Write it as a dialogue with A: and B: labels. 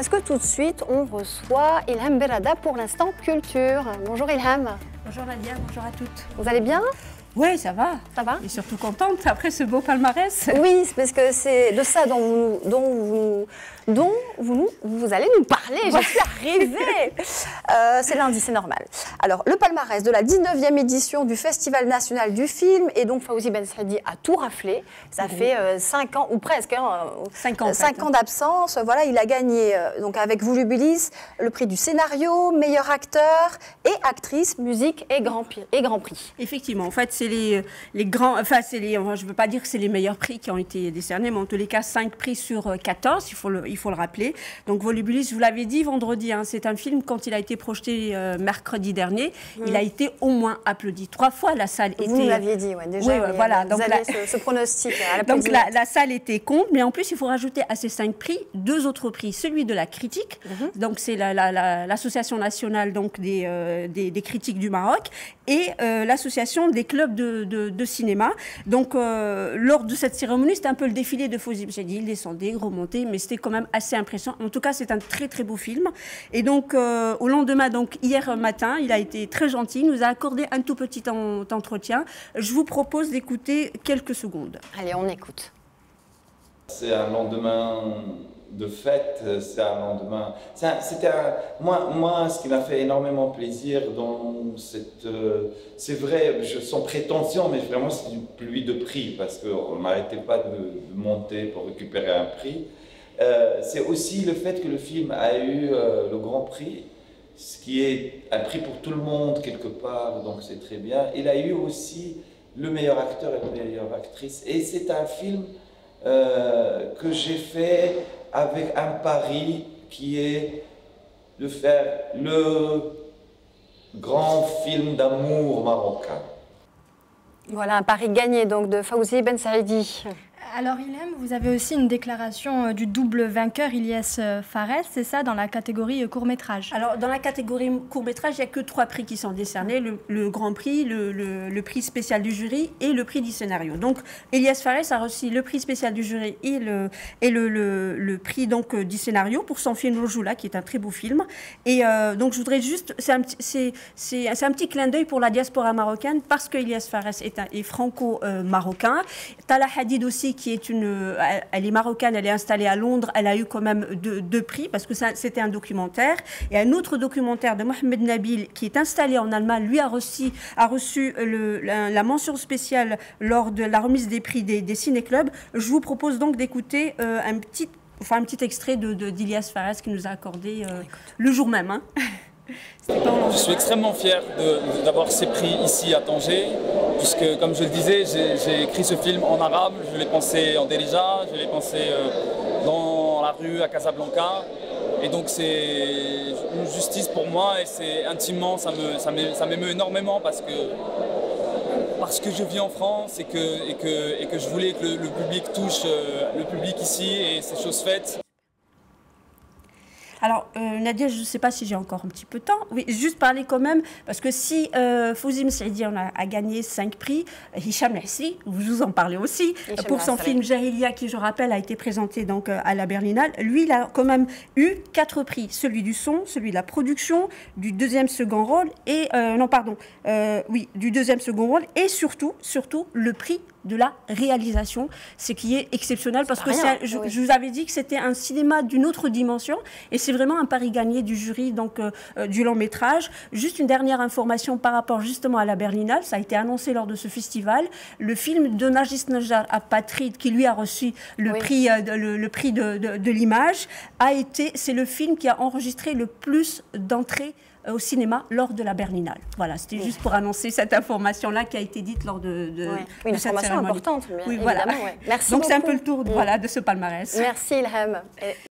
A: Parce que tout de suite, on reçoit Ilham Berada pour l'instant culture. Bonjour Ilham.
B: Bonjour Nadia, bonjour à toutes.
A: Vous allez bien?
B: Oui, ça va.
A: Ça va?
B: Et surtout contente après ce beau palmarès.
A: Oui, c'est parce que c'est de ça dont vous allez nous parler. Je suis arrivée. C'est lundi, c'est normal. Alors, le palmarès de la 19e édition du Festival national du film, et donc Fawzi Ben Saidi a tout raflé. Ça fait 5 ans, ou presque, 5 ans d'absence. Voilà, il a gagné, donc avec Volubilis, le prix du scénario, meilleur acteur et actrice, musique et grand prix.
B: Effectivement, en fait, c'est les grands, enfin, je ne veux pas dire que c'est les meilleurs prix qui ont été décernés, mais en tous les cas, 5 prix sur 14, il faut le rappeler. Donc, Volubilis, je vous l'avais dit vendredi, hein, c'est un film, quand il a été projeté mercredi dernier, il a été au moins applaudi. 3 fois, la salle était...
A: Vous nous l'aviez dit, ouais, déjà,
B: oui, voilà.
A: Vous
B: donc,
A: aviez ce pronostic à la
B: donc, la salle était contre, mais en plus, il faut rajouter à ces 5 prix 2 autres prix. Celui de la critique, donc c'est l'association nationale donc, des critiques du Maroc, et l'association des clubs de cinéma. Donc, lors de cette cérémonie, c'était un peu le défilé de Fawzi Ben Saidi. Il descendait, remontait, mais c'était quand même assez impressionnant. En tout cas, c'est un très, très beau film. Et donc, au lendemain, donc, hier matin, il a été très gentil. Il nous a accordé un tout petit entretien. Je vous propose d'écouter quelques secondes.
A: Allez, on écoute.
C: C'est un lendemain de fête, c'est un lendemain... Moi, ce qui m'a fait énormément plaisir dans cette... c'est vrai, sans prétention, mais vraiment c'est une pluie de prix, parce qu'on n'arrêtait pas de monter pour récupérer un prix. C'est aussi le fait que le film a eu le Grand Prix, ce qui est un prix pour tout le monde quelque part, donc c'est très bien. Il a eu aussi le meilleur acteur et la meilleure actrice, et c'est un film que j'ai fait avec un pari qui est de faire le grand film d'amour marocain.
A: Voilà, un pari gagné donc de Fawzi Ben Saidi.
D: Alors Ilham, vous avez aussi une déclaration du double vainqueur Ilyes Farès, c'est ça, dans la catégorie court-métrage?
B: Alors, dans la catégorie court-métrage, il n'y a que 3 prix qui sont décernés, le Grand Prix, le prix spécial du jury et le prix du scénario. Donc, Ilyes Farès a reçu le prix spécial du jury et le prix donc, du scénario pour son film Rojoula, qui est un très beau film. Et donc, je voudrais juste... C'est un petit clin d'œil pour la diaspora marocaine, parce que Ilyes Farès est franco-marocain. Tala Hadid aussi, qui est elle est marocaine, elle est installée à Londres, elle a eu quand même 2 prix parce que c'était un documentaire. Et un autre documentaire de Mohamed Nabil qui est installé en Allemagne, lui a reçu la mention spéciale lors de la remise des prix des ciné-clubs. Je vous propose donc d'écouter un petit extrait d'Ilyes Farès qui nous a accordé le jour même. Hein.
E: Je suis extrêmement fier d'avoir ces prix ici à Tanger, puisque comme je le disais, j'ai écrit ce film en arabe, je l'ai pensé en Derija, je l'ai pensé dans la rue à Casablanca, et donc c'est une justice pour moi et c'est intimement, ça m'émeut énormément parce que je vis en France et que je voulais que le public touche le public ici et c'est chose faite.
B: Alors, Nadia, je ne sais pas si j'ai encore un petit peu de temps. Oui, juste parler quand même, parce que si Fawzi Ben Saidi a gagné 5 prix, Hicham Lahsi, vous en parlez aussi, pour son film Jahilia, qui, je rappelle, a été présenté donc, à la Berlinale, lui, il a quand même eu 4 prix. Celui du son, celui de la production, du deuxième second rôle, et... du deuxième second rôle, et surtout, le prix de la réalisation, ce qui est exceptionnel parce que je vous avais dit que c'était un cinéma d'une autre dimension et c'est vraiment un pari gagné du jury donc du long métrage. Juste une dernière information par rapport justement à la Berlinale, ça a été annoncé lors de ce festival, le film de Nargis Najjar Apatride qui lui a reçu le prix de l'image c'est le film qui a enregistré le plus d'entrées au cinéma lors de la Berlinale. Voilà, c'était juste pour annoncer cette information-là qui a été dite lors de
A: une
B: cette
A: information
B: cérémonie.
A: importante, bien
B: oui,
A: évidemment.
B: voilà.
A: Merci
B: donc
A: beaucoup.
B: C'est un peu le tour de ce palmarès.
A: Merci Ilham.